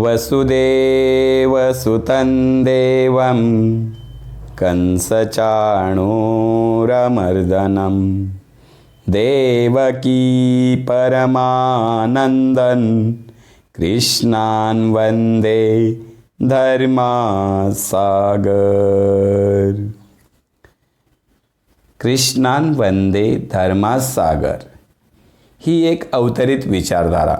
वसुदेवसुतं देवं कंसचाणूरमर्दनं देवकी परमानन्दं कृष्णान् वन्दे धर्मसागर। कृष्णान् वंदे धर्मसागर ही एक अवतरित विचारधारा,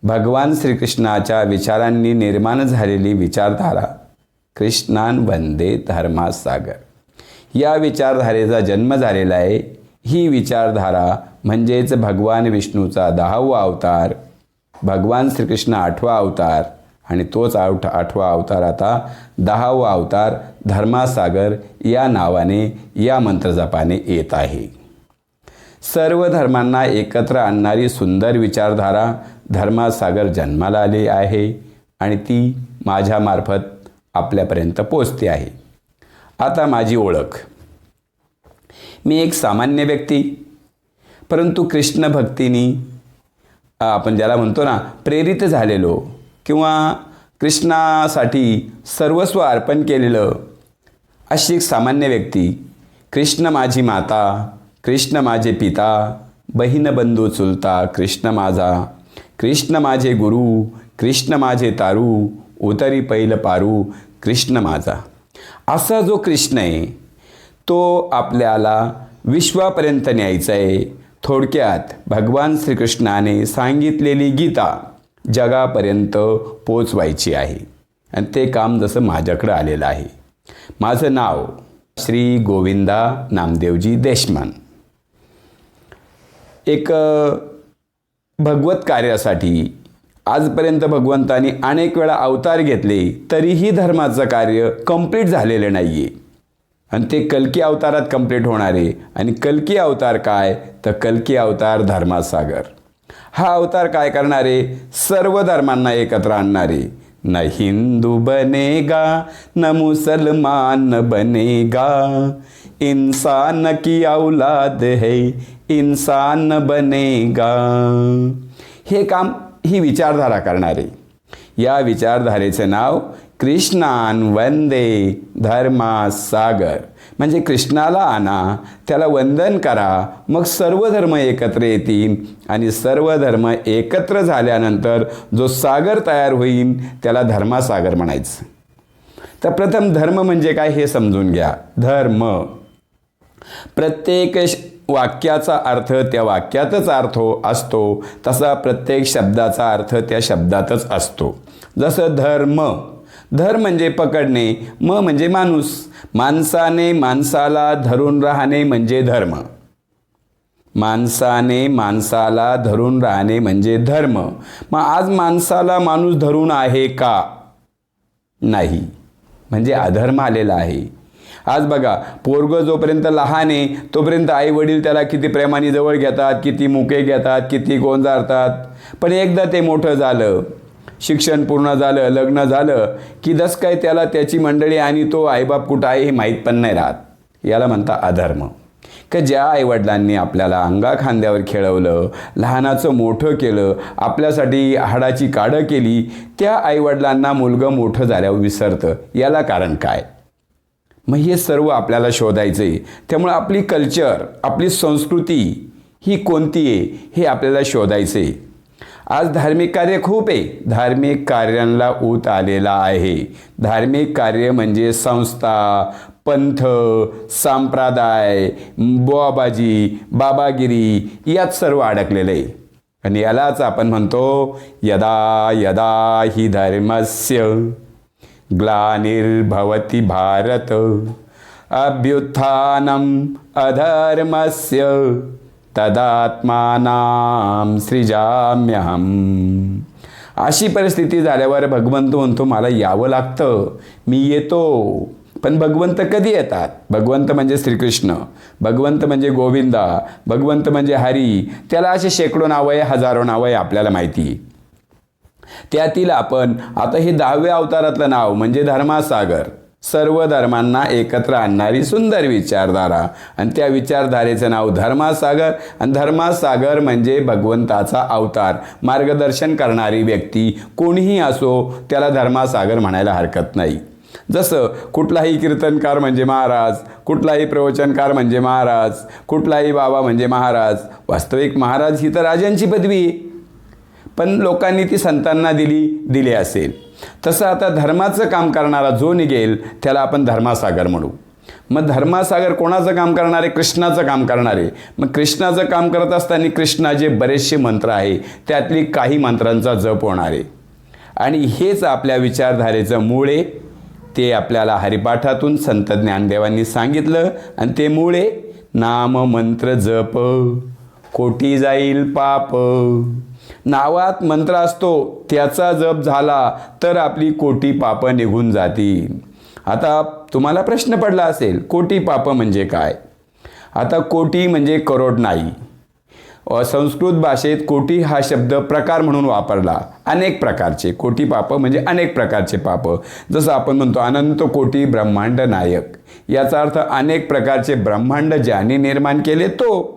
भगवान श्रीकृष्णाच्या विचारांनी निर्माण झालेली विचारधारा कृष्णान् वंदे धर्मसागर या विचारधारेचा जन्म झालेला आहे। ही विचारधारा म्हणजेच भगवान विष्णूचा 10वा अवतार, भगवान श्रीकृष्ण 8वा अवतार आणि तोच 8वा अवतार आता 10वा अवतार धर्मसागर या नावाने या मंत्रजपाने येत आहे। सर्व धर्मांना एकत्र आणणारी सुंदर विचारधारा धर्मसागर जन्माला आली आहे आणि ती माझ्यामार्फत आपल्यापर्यंत पोचते आहे। आता माझी ओळख, मी एक सामान्य व्यक्ती, परंतु कृष्ण भक्तीने आपण ज्याला म्हणतो ना प्रेरित झालेलो किंवा कृष्णासाठी सर्वस्व अर्पण केलेलं अशी एक सामान्य व्यक्ती। कृष्ण माझी माता, कृष्ण माझे पिता, बहीण बंधू चुलता कृष्ण माझा, कृष्ण माझे गुरु, कृष्ण माझे तारू, उतरी पैल पारू कृष्ण माझा। असा जो कृष्ण आहे तो आपल्याला विश्वापर्यंत न्यायचा आहे। थोडक्यात भगवान श्रीकृष्णाने सांगितलेली गीता जगापर्यंत पोचवायची आहे आणि ते काम जसं माझ्याकडे आलेलं आहे। माझं नाव श्री गोविंदा नामदेवजी देशमान। एक भगवत कार्यासाठी आजपर्यंत भगवंतानी अनेक वेळा अवतार घेतले तरीही धर्माचं कार्य कंप्लीट झालेलं नाही आहे आणि ते कल्की अवतारात कंप्लीट होणार आहे। आणि कल्की अवतार काय तर कल्की अवतार धर्मसागर हा अवतार काय करणारे, सर्व धर्मांना एकत्र आणणारे। न हिंदू बनेगा न मुसलमान बनेगा, इंसान की औलाद है इंसान बनेगा। हे काम ही विचारधारा करणारे, या विचारधारेचे नाव कृष्णान् वंदे धर्मसागर। म्हणजे कृष्णाला आणा, त्याला वंदन करा, मग सर्व धर्म एकत्र येतील आणि सर्व धर्म एकत्र झाल्यानंतर जो सागर तयार होईल त्याला धर्मसागर म्हणायचं। तर प्रथम धर्म म्हणजे काय हे समजून घ्या। धर्म प्रत्येक वाक्याचा अर्थ त्या वाक्यातच अर्थ असतो, तसा प्रत्येक शब्दाचा अर्थ त्या शब्दातच असतो। जसं धर्म, धर म्हणजे पकडणे, म म्हणजे माणूस, माणसाने माणसाला धरून राहणे म्हणजे धर्म, माणसाने माणसाला धरून राहणे म्हणजे धर्म। मग आज माणसाला माणूस धरून आहे का? नाही, म्हणजे अधर्म आलेला आहे। आज बघा, पोरगं जोपर्यंत लहान आहे तोपर्यंत आई वडील त्याला किती प्रेमाने जवळ घेतात, किती मुके घेतात, किती गोंजारतात। पण एकदा ते मोठं झालं, शिक्षण पूर्ण झालं, लग्न झालं की दस काय त्याला त्याची मंडळी आणि तो आईबाप कुठं आहे हे माहीत पण नाही राहत। याला म्हणतात अधर्म। का ज्या आईवडिलांनी आपल्याला अंगा खांद्यावर खेळवलं, लहानाचं मोठं केलं, आपल्यासाठी हाडाची काढं केली, त्या आईवडिलांना मुलगं मोठं झाल्यावर विसरतं। याला कारण काय? मग हे सर्व आपल्याला शोधायचं आहे। त्यामुळे आपली कल्चर, आपली संस्कृती ही कोणती आहे हे आपल्याला शोधायचं आहे। आज धार्मिक कार्य खूप आहे, धार्मिक कार्यांना ऊत आलेला आहे। धार्मिक कार्य म्हणजे संस्था, पंथ, संप्रदाय, बुवाबाजी, बाबागिरी यात सर्व अडकलेलं आहे। आणि यालाच आपण म्हणतो यदा यदा हि धर्मस्य ग्लानिर्भवति भारत अभ्युत्थानम् अधर्मस्य तदात्मानं सृजाम्यहम्। अशी परिस्थिती झाल्यावर भगवंत म्हणतो मला यावं लागतं, मी येतो। पण भगवंत कधी येतात? भगवंत म्हणजे श्रीकृष्ण, भगवंत म्हणजे गोविंदा, भगवंत म्हणजे हरी। त्याला असे शेकडो नावं आहे, हजारो नावं आहे आपल्याला माहिती। त्यातील आपण आता हे 10व्या अवतारातलं नाव म्हणजे धर्मसागर, सर्व धर्मांना एकत्र आणणारी सुंदर विचारधारा. आणि त्या विचारधारेचं नाव धर्मासागर. आणि धर्मासागर म्हणजे भगवंताचा अवतार, मार्गदर्शन करणारी व्यक्ती कोणीही असो त्याला धर्मासागर म्हणायला हरकत नाही. जसं कुठलाही कीर्तनकार म्हणजे महाराज, कुठलाही प्रवचनकार म्हणजे महाराज, कुठलाही बाबा म्हणजे महाराज. वास्तविक महाराज ही तर राजांची पदवी आहे, पण लोकांनी ती संतांना दिली असेल. तसं आता धर्माचं काम करणारा जो निघेल त्याला आपण धर्मासागर म्हणू. मग धर्मासागर कोणाचं काम करणार आहे? कृष्णाचं काम करणार आहे. मग कृष्णाचं काम करत असताना कृष्णाचे बरेचसे मंत्र आहे, त्यातली काही मंत्रांचा जप होणार आहे. आणि हेच आपल्या विचारधारेचं मूळ आहे. ते आपल्याला हरिपाठातून संत ज्ञानदेवांनी सांगितलं. आणि ते मूळ आहे नाम मंत्र जप कोटी जाईल पाप. नावात मंत्र असतो, त्याचा जप झाला तर आपली कोटी पापं निघून जातील. आता तुम्हाला प्रश्न पडला असेल कोटी पापं म्हणजे काय? आता कोटी म्हणजे करोड नाही. संस्कृत भाषेत कोटी हा शब्द प्रकार म्हणून वापरला. अनेक प्रकारचे कोटी पापं म्हणजे अनेक प्रकारचे पापं. जसं आपण म्हणतो अनंत कोटी ब्रह्मांड नायक, याचा अर्थ अनेक प्रकारचे ब्रह्मांड ज्याने निर्माण केले तो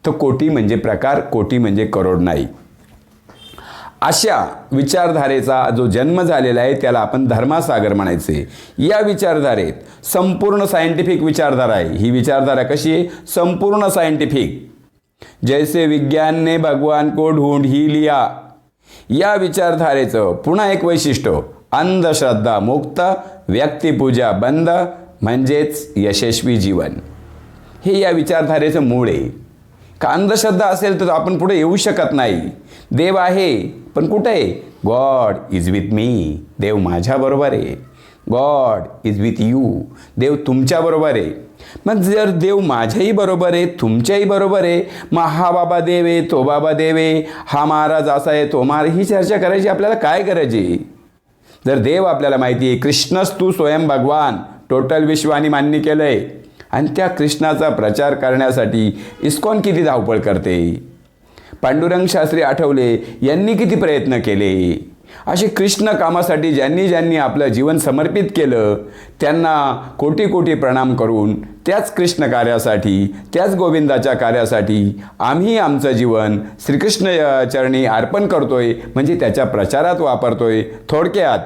कोटी म्हणजे प्रकार, कोटी म्हणजे करोड नाही. अशा विचारधारेचा जो जन्म झालेला आहे त्याला आपण धर्मासागर म्हणायचे. या विचारधारेत संपूर्ण सायंटिफिक विचारधारा आहे. ही विचारधारा कशी आहे? संपूर्ण सायंटिफिक. जैसे विज्ञान ने भगवान को ढूंढ ही लिया, या विचारधारेचं पुन्हा एक वैशिष्ट्य अंधश्रद्धा मुक्त, व्यक्तिपूजा बंद, म्हणजेच यशस्वी जीवन. हे या विचारधारेचं मूळ आहे. का अंधश्रद्धा असेल तर आपण पुढे येऊ शकत नाही. देव आहे पण कुठे आहे? God is with me. देव माझ्याबरोबर आहे. God is with you. देव तुमच्याबरोबर आहे. मग जर देव माझ्याही बरोबर आहे, तुमच्याही बरोबर आहे, मग हा बाबा देव आहे, तो बाबा देव आहे, हा महाराज असा आहे, तो महाराज, ही चर्चा करायची आपल्याला काय गरज आहे? जर देव आपल्याला माहिती आहे, कृष्णच तू स्वयं भगवान टोटल विश्वानी मान्य केलं आहे. आणि त्या कृष्णाचा प्रचार करण्यासाठी इस्कॉन किती धावपळ करते. पांडुरंग शास्त्री आठवले यांनी किती प्रयत्न केले. असे कृष्ण कामासाठी ज्यांनी आपलं जीवन समर्पित केलं त्यांना कोटी कोटी प्रणाम करून त्याच कृष्ण कार्यासाठी, त्याच गोविंदाच्या कार्यासाठी आम्ही आमचं जीवन श्रीकृष्ण चरणी अर्पण करतोय, म्हणजे त्याच्या प्रचारात वापरतोय. थोडक्यात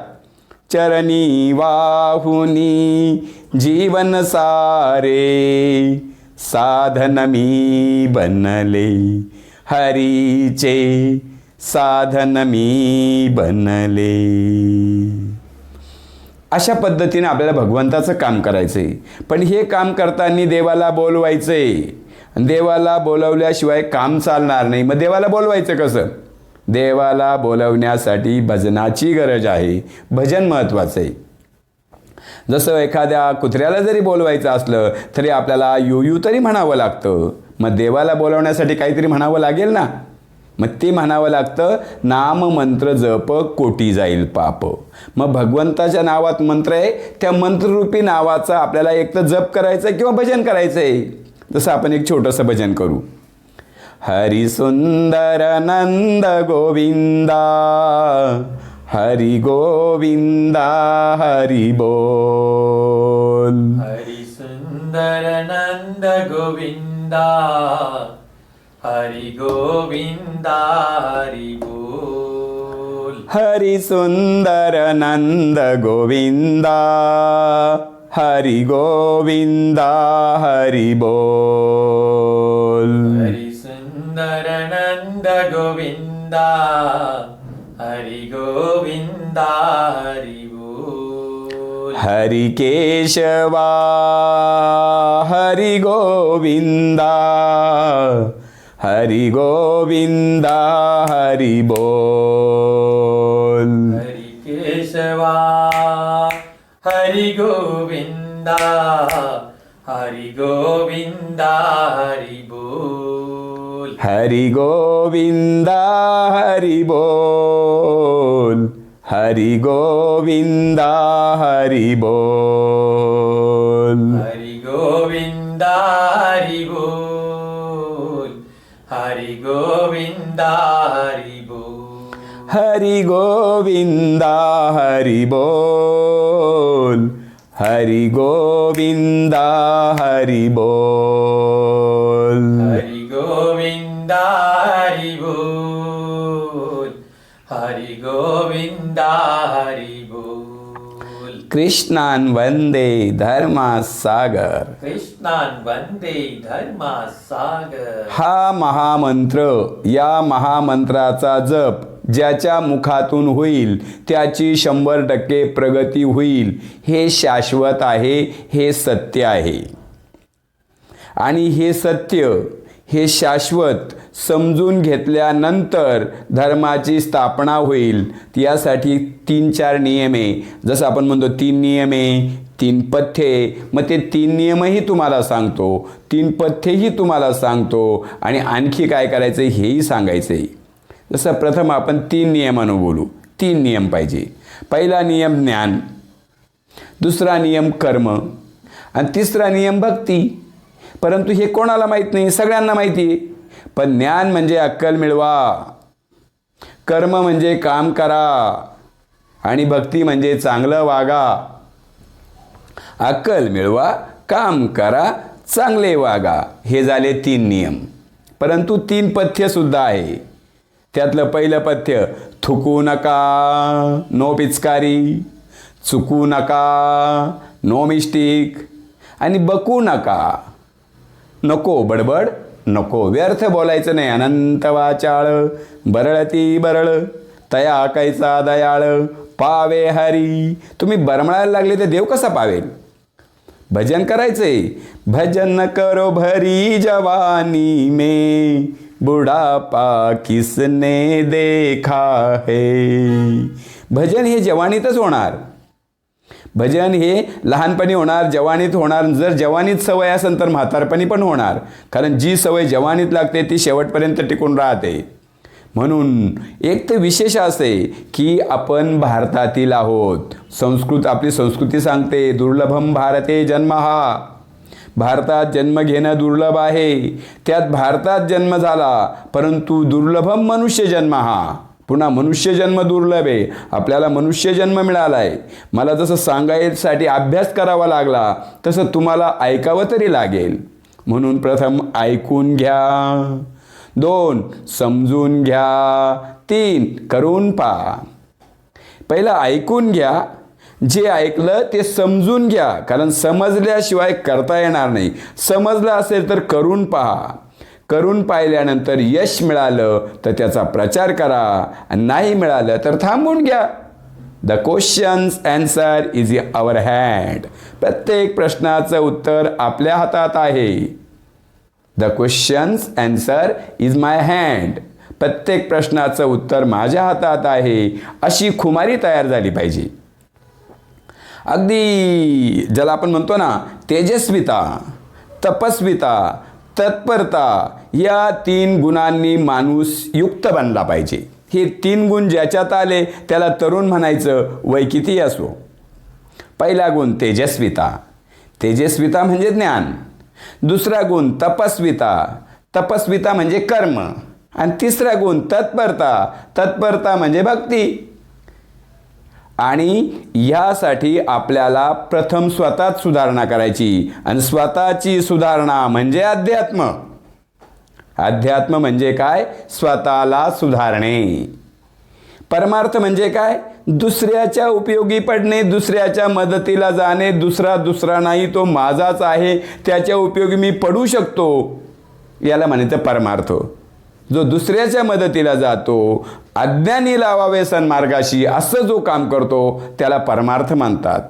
चरणी वाहुनी जीवन सारे, साधन मी बनले हरीचे, साधन मी बनले. अशा पद्धतीने आपल्याला भगवंताचं काम करायचं आहे. पण हे काम करताना देवाला बोलवायचं आहे. देवाला बोलवल्याशिवाय काम चालणार नाही. मग देवाला बोलवायचं कसं? देवाला बोलवण्यासाठी भजनाची गरज आहे. भजन महत्त्वाचं आहे. जसं एखाद्या कुत्र्याला जरी बोलवायचं असलं तरी आपल्याला यू तरी म्हणावं लागतं. मग देवाला बोलवण्यासाठी काहीतरी म्हणावं लागेल ना. मग ते म्हणावं लागतं नाम मंत्र जप कोटी जाईल पाप. मग भगवंताच्या नावात मंत्र आहे, त्या मंत्ररूपी नावाचा आपल्याला एक तर जप करायचं किंवा भजन करायचं आहे. जसं आपण एक छोटंसं भजन करू. हरी सुंदर नंद गोविंदा, हरी गोविंदा हरी बोल. हरी सुंदर नंद गोविंदा, हरि गोविंदा हरि बोल. हरी सुंदर नंद गोविंदा, हरी गोविंदा हरी बोल. हरि सुंदर नंद गोविंदा, हरि गोविंदा हरि बोल. हरि केशवा हरि गोविंदा, हरि गोविंदा हरि बोल. हरि केशवा हरि गोविंदा, हरि गोविंदा हरि बोल. हरि गोविंदा हरि बोल. हरि गोविंदा हरि बोल. हरि गोविंदा हरि बोल. हरि गोविंदा हरि बोल. हरि गोविंदा हरि बोल. हरी गोविंदा हरी बोल. हरी गोविंदा हरी बोल. हरी गोविंदा हरी बोल. कृष्णान वंदे धर्मसागर. कृष्णान वंदे धर्मसागर. हा महामंत्र, या महामंत्राचा जप ज्याच्या मुखातून होईल त्याची 100% प्रगती होईल. हे शाश्वत आहे, हे सत्य आहे. आणि हे सत्य, हे शाश्वत समजून घेतल्यानंतर धर्माची स्थापना होईल. यासाठी 3-4 नियम आहे. जसं आपण म्हणतो 3 नियम आहे, 3 पथ्ये. मग ते 3 नियमही तुम्हाला सांगतो, 3 पथ्येही तुम्हाला सांगतो आणि आणखी काय करायचं हेही सांगायचं आहे. जसं प्रथम आपण 3 नियमानं बोलू. 3 नियम पाहिजे. पहिला नियम ज्ञान, दुसरा नियम कर्म आणि तिसरा नियम भक्ती. परंतु हे कोणाला माहीत नाही? सगळ्यांना माहिती आहे. पण ज्ञान म्हणजे अक्कल मिळवा, कर्म म्हणजे काम करा आणि भक्ती म्हणजे चांगलं वागा. अक्कल मिळवा, काम करा, चांगले वागा. हे झाले 3 नियम. परंतु 3 पथ्यसुद्धा आहे. त्यातलं पहिलं पथ्य, थुकू नका, नो पिचकारी, चुकू नका, नो मिस्टेक आणि बकू नका, नको बडबड, नको व्यर्थ बोलायचं नाही. अनंत वाचाळ, बरळती बरळ, तया कैचा दयाळ, पावे हरी. तुम्ही बरमळायला लागले तर देव कसा पावेल? भजन करायचंय. भजन करो भरी जवानी में, बुढ़ापा किसने देखा है. भजन हे जवानीतच होणार. भजन हे लहानपणी होणार, जवानीत होणार. जर जवानीत सवय असेल तर म्हातारपणी पण होणार. कारण जी सवय जवानीत लागते ती शेवटपर्यंत टिकून राहते. म्हणून एक तर विशेष असे की आपण भारतातील आहोत. आपली संस्कृती सांगते, दुर्लभम भारते जन्म हा. भारतात जन्म घेणं दुर्लभ आहे. त्यात भारतात जन्म झाला, परंतु दुर्लभम मनुष्य जन्म हा. पुन्हा मनुष्य जन्म दुर्लभ आहे. आपल्याला मनुष्य जन्म मिळाला आहे. मला जसं सांगायसाठी अभ्यास करावा लागला तसं तुम्हाला ऐकावं तरी लागेल. म्हणून प्रथम ऐकून घ्या, 2 समजून घ्या, 3 करून पहा. पहिलं ऐकून घ्या. जे ऐकलं ते समजून घ्या, कारण समजल्याशिवाय करता येणार नाही. समजलं असेल तर करून पहा. करून पाहिल्यानंतर यश मिळालं तर त्याचा प्रचार करा, आणि नाही मिळालं तर थांबून घ्या. The questions answer is our hand. प्रत्येक प्रश्नाचं उत्तर आपल्या हातात आहे. The questions answer is my hand. प्रत्येक प्रश्नाचं उत्तर माझ्या हातात आहे. अशी खुमारी तयार झाली पाहिजे. अगदी ज्याला आपण म्हणतो ना, तेजस्विता, तपस्विता, तत्परता, या 3 गुणांनी माणूस युक्त बनला पाहिजे. हे 3 गुण ज्याच्यात आले त्याला तरुण म्हणायचं, वय किती असो. पहिला गुण तेजस्विता. तेजस्विता म्हणजे ज्ञान. दुसरा गुण तपस्विता. तपस्विता म्हणजे कर्म. आणि तिसरा गुण तत्परता. तत्परता म्हणजे भक्ती. आणि यासाठी आपल्याला प्रथम स्वतःच सुधारणा करायची. आणि स्वतःची सुधारणा म्हणजे अध्यात्म. अध्यात्म म्हणजे काय? स्वतःला सुधारणे. परमार्थ म्हणजे काय? दुसऱ्याच्या उपयोगी पडणे, दुसऱ्याच्या मदतीला जाणे. दुसरा नाही, तो माझाच आहे, त्याच्या उपयोगी मी पडू शकतो, याला म्हणायचं परमार्थ. जो दुसऱ्याच्या मदतीला जातो, अज्ञानी लावावे सन्मार्गाशी, असं जो काम करतो त्याला परमार्थ म्हणतात.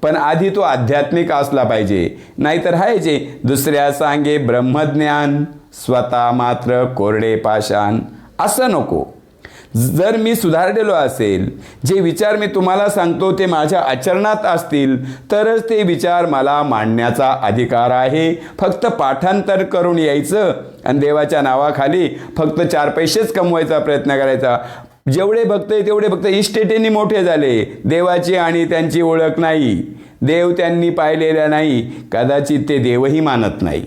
पण आधी तो आध्यात्मिक असला पाहिजे. नाहीतर हाय जे दुसऱ्या सांगे ब्रह्मज्ञान, स्वतः मात्र कोरडे पाषाण, असं नको. जर मी सुधारलेलो असेल, जे विचार मी तुम्हाला सांगतो ते माझ्या आचरणात असतील, तरच ते विचार मला मांडण्याचा अधिकार आहे. फक्त पाठांतर करून यायचं आणि देवाच्या नावाखाली फक्त 4 पैसेच कमवायचा प्रयत्न करायचा. जेवढे भक्त आहे तेवढे भक्त इस्टेटीने मोठे झाले. देवाची आणि त्यांची ओळख नाही. देव त्यांनी पाहिलेला नाही. कदाचित ते देवही मानत नाही.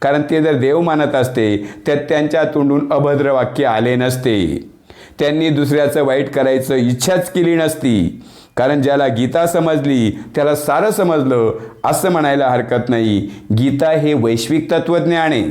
कारण ते जर देव मानत असते तर त्यांच्या तोंडून अभद्र वाक्य आले नसते. त्यांनी दुसऱ्याचं वाईट करायचं इच्छाच केली नसती. कारण ज्याला गीता समजली त्याला सारं समजलं असं म्हणायला हरकत नाही. गीता हे वैश्विक तत्वज्ञान आहे.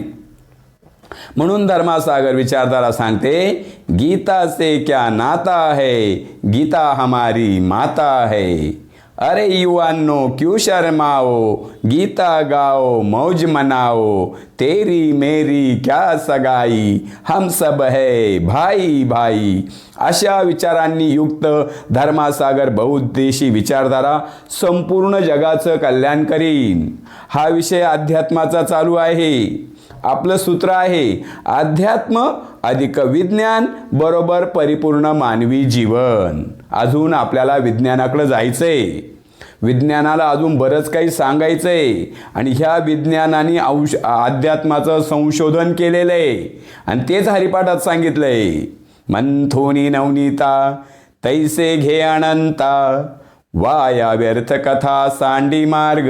म्हणून धर्मासागर विचारधारा सांगते, गीता से क्या नाता है, गीता हमारी माता है. अरे युवानो क्यों शर्माओ, गीता गाओ मौज मनाओ, तेरी मेरी क्या सगाई, हम सब है भाई भाई. अशा विचारांनी युक्त धर्मासागर बहुउद्देशी विचारधारा संपूर्ण जगाचं कल्याण करीन. हा विषय अध्यात्माचा चालू आहे. आपलं सूत्र आहे, अध्यात्म अधिक विज्ञान बरोबर परिपूर्ण मानवी जीवन. अजून आपल्याला विज्ञानाकडे जायचंय. विज्ञानाला अजून बरंच काही सांगायचंय आणि ह्या विज्ञानाने अध्यात्माचं संशोधन केलेलं आहे आणि तेच हरिपाठात सांगितलंय. मंथोनी नवनीता तैसे घे अनंता, वाया व्यर्थ कथा सांडी मार्ग.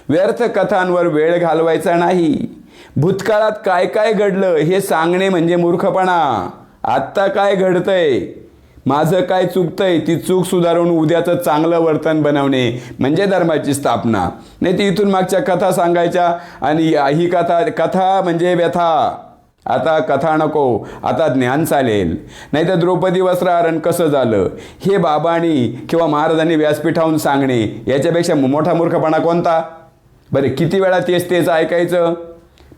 व्यर्थ कथांवर वेळ घालवायचा नाही. भूतकाळात काय काय घडलं हे सांगणे म्हणजे मूर्खपणा. आत्ता काय घडतंय, माझं काय चुकतंय, ती चूक सुधारून उद्याचं चांगलं वर्तन बनवणे म्हणजे धर्माची स्थापना. नाही ती इथून मागच्या कथा सांगायच्या आणि ही कथा म्हणजे व्यथा. आता कथा नको, आता ज्ञान चालेल. नाही तर द्रौपदी वस्त्रहरण कसं झालं हे बाबांनी किंवा महाराजांनी व्यासपीठावरून सांगणे याच्यापेक्षा मोठा मूर्खपणा कोणता. बरे किती वेळा तेच ऐकायचं.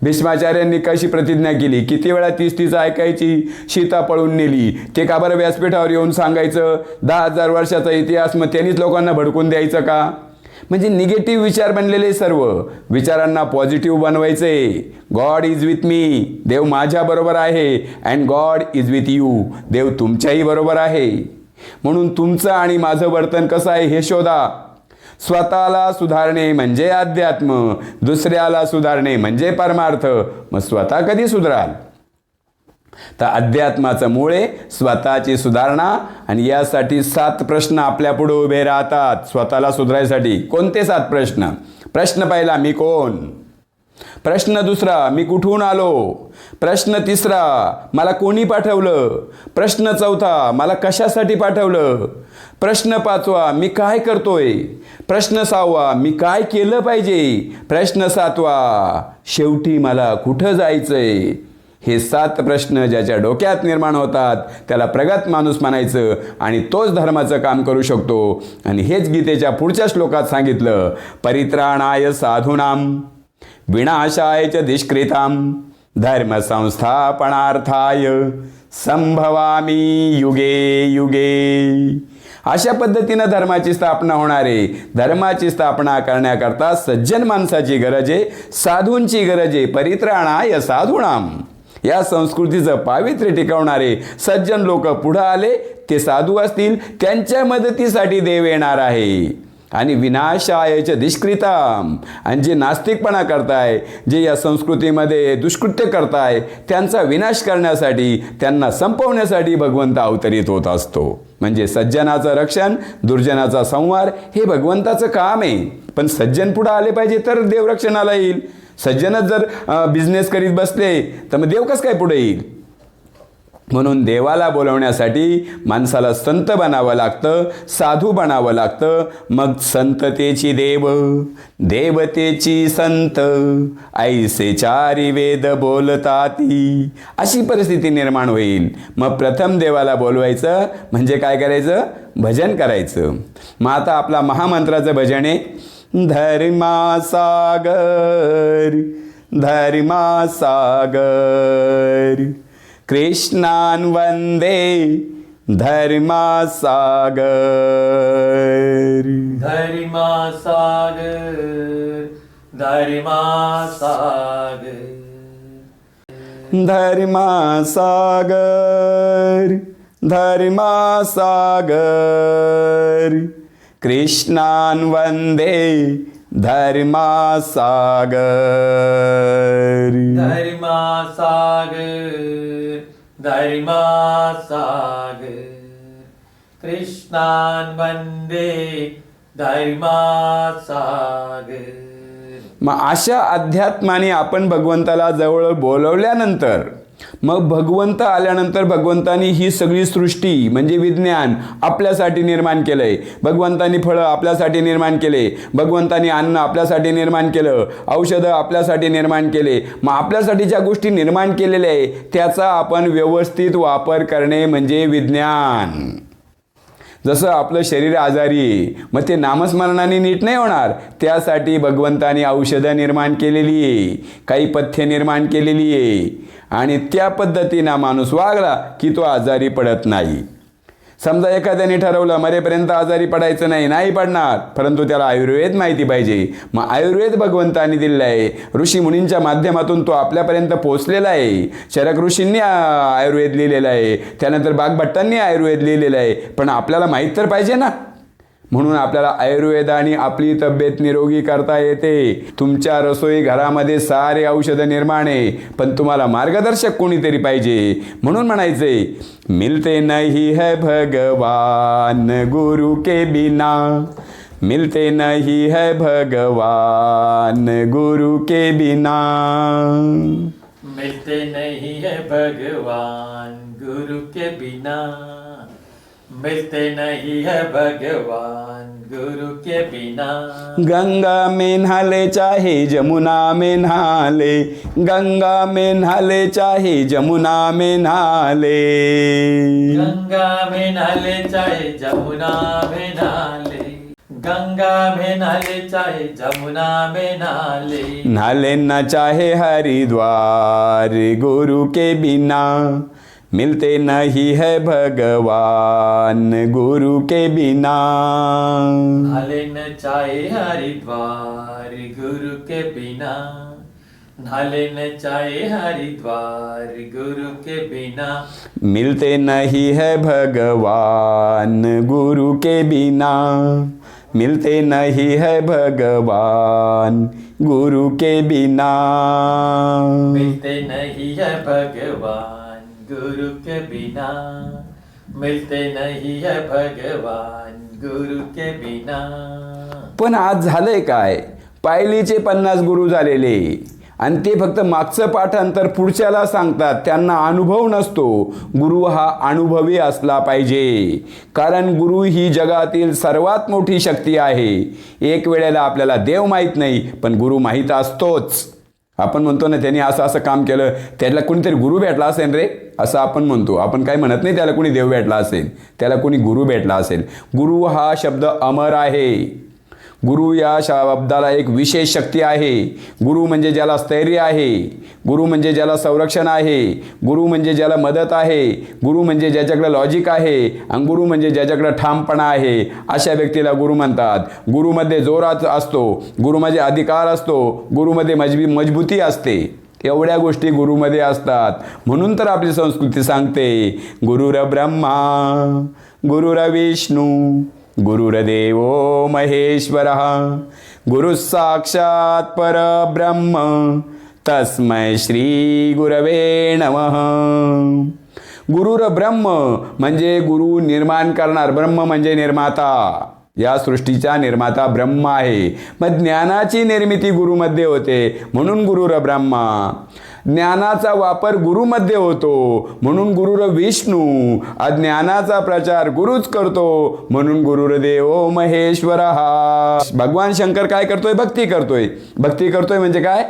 भीष्माचार्यांनी कशी प्रतिज्ञा केली, किती वेळा तीच ऐकायची. सीता पळून नेली, ते का बरं व्यासपीठावर येऊन सांगायचं. 10,000 वर्षाचा इतिहास मग त्यांनीच लोकांना भडकून द्यायचं का. म्हणजे निगेटिव्ह विचार बनलेले सर्व विचारांना पॉझिटिव्ह बनवायचे. गॉड इज विथ मी, देव माझ्याबरोबर आहे. And God is with you, देव तुमच्याही बरोबर आहे. म्हणून तुमचं आणि माझं वर्तन कसं आहे हे शोधा. स्वतःला सुधारणे म्हणजे अध्यात्म, दुसऱ्याला सुधारणे म्हणजे परमार्थ. मग स्वतः कधी सुधाराल. तर अध्यात्माचं मुळे स्वतःची सुधारणा आणि यासाठी 7 प्रश्न आपल्या पुढे उभे राहतात स्वतःला सुधारायसाठी. कोणते 7 प्रश्न. प्रश्न पहिला, मी कोण. प्रश्न दुसरा, मी कुठून आलो. प्रश्न तिसरा, मला कोणी पाठवलं. प्रश्न चौथा, मला कशासाठी पाठवलं. प्रश्न 5वा, मी काय करतोय. प्रश्न 6वा, मी काय केलं पाहिजे. प्रश्न 7वा, शेवटी मला कुठं जायचंय. हे 7 प्रश्न ज्याच्या डोक्यात निर्माण होतात त्याला प्रगत माणूस म्हणायचं आणि तोच धर्माचं काम करू शकतो. आणि हेच गीतेच्या पुढच्या श्लोकात सांगितलं, परित्राणाय साधूनाम विनाशाय च दुष्कृताम धर्म संस्थापनार्थाय संभवामी युगे युगे. अशा पद्धतीनं धर्माची स्थापना होणार आहे. धर्माची स्थापना करण्याकरता सज्जन माणसाची गरज आहे, साधूंची गरज आहे. परित्राणाय साधूनाम, या संस्कृतीचं पावित्र्य टिकवणारे सज्जन लोक पुढे आले, ते साधू असतील, त्यांच्या मदतीसाठी देव येणार आहे. आणि विनाशायच दुष्कृताम, आणि जे नास्तिकपणा करताय, जे या संस्कृतीमध्ये दुष्कृत्य करताय, त्यांचा विनाश करण्यासाठी, त्यांना संपवण्यासाठी भगवंत अवतरित होत असतो. म्हणजे सज्जनाचं रक्षण, दुर्जनाचा संहार हे भगवंताचं काम आहे. पण सज्जन पुढे आले पाहिजे तर देव रक्षणाला येईल. सज्जनच जर बिझनेस करीत बसले तर मग देव कसं काय पुढे येईल. म्हणून देवाला बोलवण्यासाठी माणसाला संत बनावं लागतं, साधू बनावं लागतं. मग संततेची देव, देवतेची संत, ऐसे 4 वेद बोलताती, अशी परिस्थिती निर्माण होईल. मग प्रथम देवाला बोलवायचं म्हणजे काय करायचं, भजन करायचं. मग आता आपला महामंत्राचं भजन आहे, धर्मासागर धर्मासागर कृष्णान वंदे धर्मासागर धर्मासागर धर्मासागर धर्मासागर धर्मासागर कृष्णान वंदे धर्मासागर धर्मासागर धर्मासागर कृष्णान वंदे धर्मासागर. मग अशा अध्यात्माने आपण भगवंताला जवळ बोलवल्यानंतर मग भगवंत आल्यानंतर भगवंतानी ही सगळी सृष्टी म्हणजे विज्ञान आपल्यासाठी निर्माण केलं आहे. भगवंतानी फळं आपल्यासाठी निर्माण केले, भगवंतानी अन्न आपल्यासाठी निर्माण केलं, औषधं आपल्यासाठी निर्माण केले. मग आपल्यासाठी ज्या गोष्टी निर्माण केलेल्या आहे त्याचा आपण व्यवस्थित वापर करणे म्हणजे विज्ञान. जसं आपलं शरीर आजारी आहे, मग ते नामस्मरणाने नीट नाही होणार. त्यासाठी भगवंतानी औषधं निर्माण केलेली आहे, काही पथ्य निर्माण केलेली आहे आणि त्या पद्धतीनं माणूस वागला की तो आजारी पडत नाही. समजा एखाद्याने ठरवलं मरेपर्यंत आजारी पडायचं नाही, नाही पडणार, परंतु त्याला आयुर्वेद माहिती पाहिजे. मग आयुर्वेद भगवंतानी दिलेला आहे, ऋषीमुनींच्या माध्यमातून तो आपल्यापर्यंत पोहोचलेला आहे. चरक ऋषींनी आयुर्वेद लिहिलेला आहे, त्यानंतर बागभट्टांनी आयुर्वेद लिहिलेला आहे. पण आपल्याला माहीत तर पाहिजे ना, म्हणून आपल्याला आयुर्वेदाने आपली तब्येत निरोगी करता येते. तुमच्या रसोई घरामध्ये सारे औषधं निर्माण आहे, पण तुम्हाला मार्गदर्शक कोणीतरी पाहिजे. म्हणून म्हणायचे मिलते नहीं है भगवान गुरु के बिना, मिलते नहीं है भगवान गुरु के बिना, मिलते नहीं है भगवान गुरु के बिना, मिलते नहीं है भगवान गुरु के बिना. गंगा में नहाले चाहे जमुना में नहाले, गंगा में नहाले चाहे जमुना में नहाले, गंगा में नहाले चाहे जमुना में नहाले, गंगा में नहाले चाहे जमुना में नहाले, नहाले न चाहे हरिद्वार गुरु के बिना, मिलते नहीं है भगवान गुरु के बिना. नहाले न चाहे हरिद्वार गुरु के बिना, नहाले न चाहे हरिद्वार गुरु के बिना, मिलते नहीं है भगवान गुरु के बिना, मिलते नहीं है भगवान गुरु के बिना, मिलते नहीं है भगवान गुरु के बिना, मिलते नहीं है भगवान गुरु के बिना. पण आज झालंय काय, पायलीचे 50 गुरु झालेले आणि ते फक्त मागचं पाठांतर पुढच्याला सांगतात, त्यांना अनुभव नसतो. गुरु हा अनुभवी असला पाहिजे, कारण गुरु ही जगातील सर्वात मोठी शक्ती आहे. एक वेळेला आपल्याला देव माहीत नाही, पण गुरु माहीत असतोच. आपण म्हणतो ना त्यांनी असं असं काम केलं, त्याला कोणीतरी गुरु भेटला असेल रे, असं आपण म्हणतो. आपण काय म्हणत नाही त्याला कोणी देव भेटला असेल, त्याला कोणी गुरु भेटला असेल. गुरु हा शब्द अमर आहे. गुरु या शब्दाला एक विशेष शक्ती आहे. गुरु म्हणजे ज्याला स्थैर्य आहे, गुरु म्हणजे ज्याला संरक्षण आहे, गुरु म्हणजे ज्याला मदत आहे, गुरु म्हणजे ज्याच्याकडे लॉजिक आहे आणि गुरु म्हणजे ज्याच्याकडे ठामपणा आहे. अशा व्यक्तीला गुरु म्हणतात. गुरुमध्ये जोरात असतो, गुरुमध्ये अधिकार असतो, गुरुमध्ये मजबूती असते. एवढ्या गोष्टी गुरुमध्ये असतात. म्हणून तर आपली संस्कृती सांगते गुरुर ब्रह्मा गुरुर विष्णू गुरुर्देवो महेश्वरः गुरु साक्षात परब्रह्म तस्मै श्री गुरवे नमः. गुरुर ब्रह्म म्हणजे गुरु निर्माण करणार, ब्रह्म म्हणजे निर्माता. या सृष्टीचा निर्माता ब्रह्म आहे. मग ज्ञानाची निर्मिती गुरुमध्ये होते, म्हणून गुरुर ब्रह्मा. ज्ञानाचा वापर गुरुमध्ये होतो, म्हणून गुरुर विष्णू. अज्ञानाचा प्रचार गुरुच करतो, म्हणून गुरुर्देवो महेश्वरः. भगवान शंकर काय करतोय? भक्ती करतोय. भक्ती करतोय म्हणजे काय?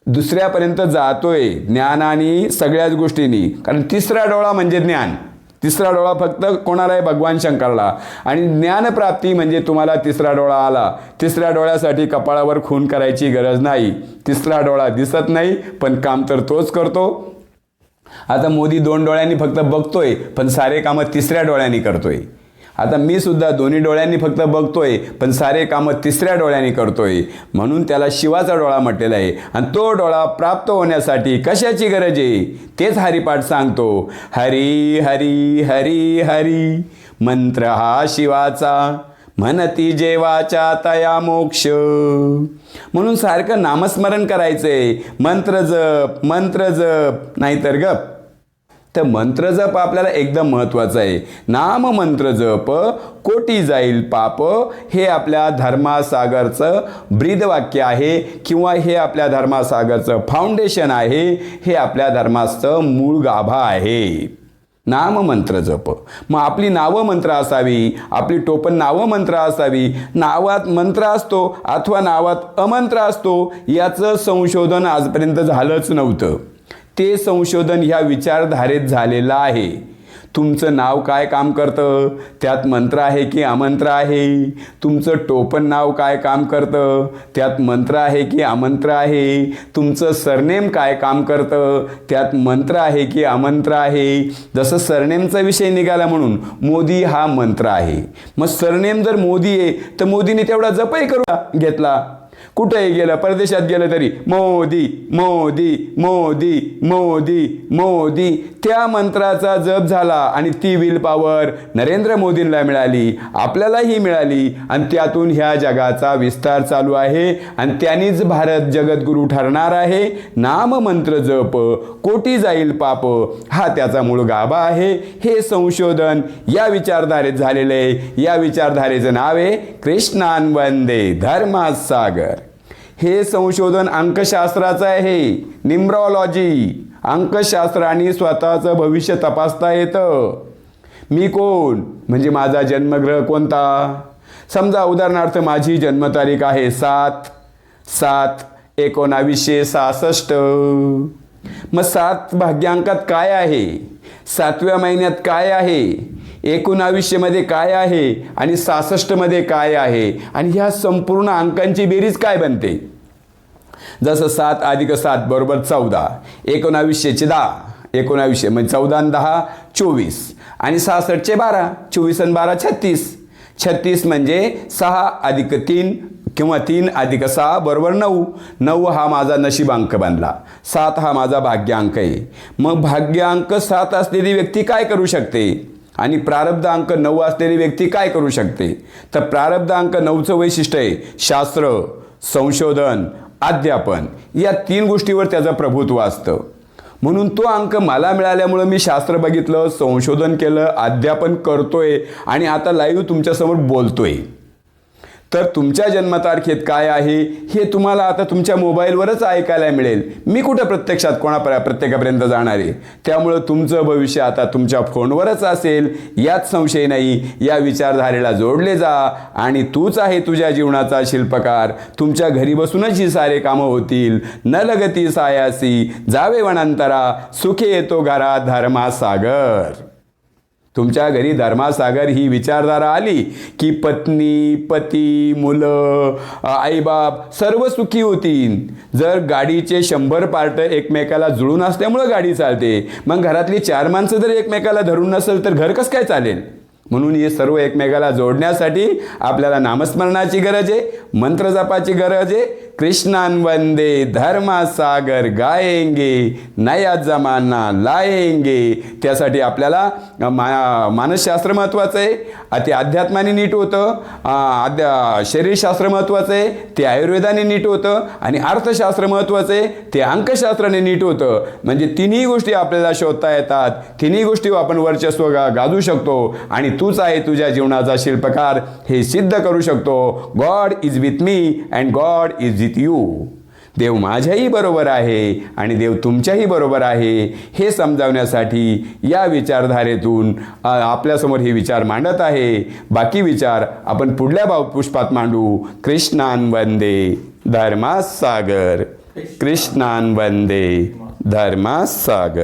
दुसऱ्यापर्यंत जातोय ज्ञानाने, सगळ्याच गोष्टींनी. कारण तिसरा डोळा म्हणजे ज्ञान. तिसरा डोळा फक्त कोणाला आहे? भगवान शंकरला. आणि ज्ञानप्राप्ती म्हणजे तुम्हाला तिसरा डोळा आला. तिसऱ्या डोळ्यासाठी कपाळावर खून करायची गरज नाही. तिसरा डोळा दिसत नाही, पण काम तर तोच करतो. आता मोदी 2 डोळ्यांनी फक्त बघतोय, पण सारे कामं तिसऱ्या डोळ्यांनी करतोय. आता मी सुद्धा दोन्ही डोळ्यांनी फक्त बघतोय, पण सारे कामं तिसऱ्या डोळ्यांनी करतोय. म्हणून त्याला शिवाचा डोळा म्हटलेला आहे. आणि तो डोळा प्राप्त होण्यासाठी कशाची गरज आहे? तेच हरिपाठ सांगतो. हरी हरी हरी हरी मंत्र हा शिवाचा, म्हणती जेवाच्या तया मोक्ष. म्हणून सारखं नामस्मरण करायचंय. मंत्र जप, नाहीतर गप. तर मंत्र जप आपल्याला एकदम महत्त्वाचं आहे. नाम मंत्र जप कोटी जाईल पाप, हे आपल्या धर्मासागरचं ब्रीदवाक्य आहे किंवा हे आपल्या धर्मासागरचं फाउंडेशन आहे, हे आपल्या धर्माचं मूळ गाभा आहे. नाम मंत्र जप. मग आपली नावं मंत्र असावी, आपली टोपण नावं मंत्र असावी. नावात मंत्र असतो अथवा नावात अमंत्र असतो याचं संशोधन आजपर्यंत झालंच नव्हतं. ते संशोधन ह्या विचारधारेत झालेलं आहे. तुमचं नाव काय काम करतं, त्यात मंत्र आहे की अमंत्र आहे. तुमचं टोपण नाव काय काम करतं, त्यात मंत्र आहे की अमंत्र आहे. तुमचं सरनेम काय काम करतं, त्यात मंत्र आहे की अमंत्र आहे. जसं सरनेमचा विषय निघाला म्हणून मोदी हा मंत्र आहे. मग सरनेम जर मोदी आहे तर मोदीने तेवढा जपही करू घेतला. कुठेही गेलं, परदेशात गेलं तरी मोदी मोदी मोदी मोदी मोदी, त्या मंत्राचा जप झाला आणि ती विल पॉवर नरेंद्र मोदींना मिळाली, आपल्यालाही मिळाली आणि त्यातून ह्या जगाचा विस्तार चालू आहे आणि त्यांनीच भारत जगद्गुरू ठरणार आहे. नाम मंत्र जप कोटी जाईल पाप, हा त्याचा मूळ गाभा आहे. हे संशोधन या विचारधारेत झालेलं आहे. या विचारधारेचं नाव आहे कृष्णान वंदे धर्मसागर. हे संशोधन अंकशास्त्राचं आहे, न्यूमरॉलॉजी. अंकशास्त्राने स्वतःचं भविष्य तपासता येतं. मी कोण म्हणजे माझा जन्मग्रह कोणता. समजा उदाहरणार्थ माझी जन्मतारीख आहे 7/7/1966. मग 7 भाग्यांकात काय आहे, 7व्या महिन्यात काय आहे, 19 मध्ये काय आहे आणि 66 मध्ये काय आहे आणि ह्या संपूर्ण अंकांची बेरीज काय बनते. जसं 7 + 7 = 14, 19चे 10, 19 म्हणजे 14 आणि 10 24 आणि 66चे 12, 24 आणि 12 36. 36 म्हणजे 6 + 3 किंवा 3 + 6 = 9. 9 हा माझा नशीबांक बनला. 7 हा माझा भाग्यांक आहे. मग भाग्यांक 7 असलेली व्यक्ती काय करू शकते आणि प्रारब्ध अंक 9 असलेली व्यक्ती काय करू शकते. तर प्रारब्ध अंक 9चं वैशिष्ट्य आहे शास्त्र, संशोधन, अध्यापन. या 3 गोष्टीवर त्याचं प्रभुत्व असतं. म्हणून तो अंक मला मिळाल्यामुळं मी शास्त्र बघितलं, संशोधन केलं, अध्यापन करतोय आणि आता लाईव्ह तुमच्यासमोर बोलतोय. तर तुमच्या जन्मतारखेत काय आहे हे तुम्हाला आता तुमच्या मोबाईलवरच ऐकायला मिळेल. मी कुठं प्रत्यक्षात प्रत्येकापर्यंत जाणार आहे. त्यामुळं तुमचं भविष्य आता तुमच्या फोनवरच असेल यात संशय नाही. या विचारधारेला जोडले जा आणि तूच आहे तुझ्या जीवनाचा शिल्पकार. तुमच्या घरी बसूनच ही सारे कामं होतील. न लगती सायासी जावे वनांतरा, सुखे येतो घरा धर्मासागर. तुमच्या घरी धर्मासागर ही विचारधारा आली की पत्नी, पती, मुलं, आईबाप सर्व सुखी होतील. जर गाडीचे 100 पार्ट एकमेकाला जुळून असल्यामुळं गाडी चालते, मग घरातली 4 माणसं जर एकमेकाला धरून नसेल तर घर कसं काय चालेल. म्हणून हे सर्व एकमेकाला जोडण्यासाठी आपल्याला नामस्मरणाची गरज आहे, मंत्र जपाची गरज आहे. कृष्णान वंदे धर्मसागर गाएंगे, नया जमाना लाएंगे. त्यासाठी आपल्याला मानसशास्त्र महत्त्वाचं आहे, ते अध्यात्माने नीट होतं. शरीरशास्त्र महत्त्वाचं आहे, ते आयुर्वेदाने नीट होतं. आणि अर्थशास्त्र महत्त्वाचं आहे, ते अंकशास्त्राने नीट होतं. म्हणजे तिन्ही गोष्टी आपल्याला शोधता येतात. तिन्ही गोष्टी आपण वर्चस्व गाजू शकतो आणि तूच आहे तुझ्या जीवनाचा शिल्पकार हे सिद्ध करू शकतो. God is with me and God is with you. देव माझ्याही बरोबर आहे आणि देव तुमच्याही बरोबर आहे हे समजावण्यासाठी या विचारधारेतून आपल्यासमोर हे विचार मांडत आहे. बाकी विचार आपण पुढल्या पुष्पात मांडू. कृष्णान वंदे धर्मसागर, कृष्णान वंदे धर्मसागर.